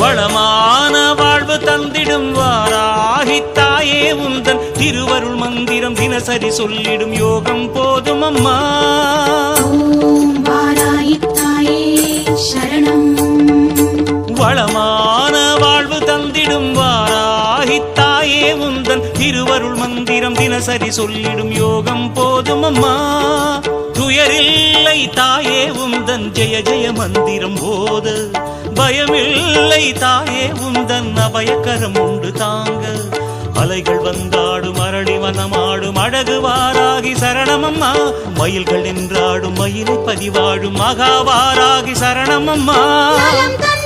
வளமான வாழ்வு தந்திடும் வாராகி தாயே உந்தன் திருவருள் மந்திரம் தினசரி சொல்லிடும் யோகம் போதும் அம்மா. ஓம் வாராகி தாயே சரணம். வளமான வாழ்வு தந்திடும் வாராகி தாயே உந்தன் திருவருள் மந்திரம் தினசரி சொல்லிடும் யோகம் போதும் அம்மா. துயரில்லை தாயே உந்தன் ஜெய ஜெய மந்திரம் போத, பயமில்லை தாயே உந்தன் அபயக்கரம் உண்டு தாங்க. அலைகள் வந்தாடும் அரளி வனமாடும் அழகு வாராகி சரணமம்மா. மயில்கள் என்றாடும் மயிலை பதிவாடும் மகாவாராகி சரணமம்மா. நலம் தந்த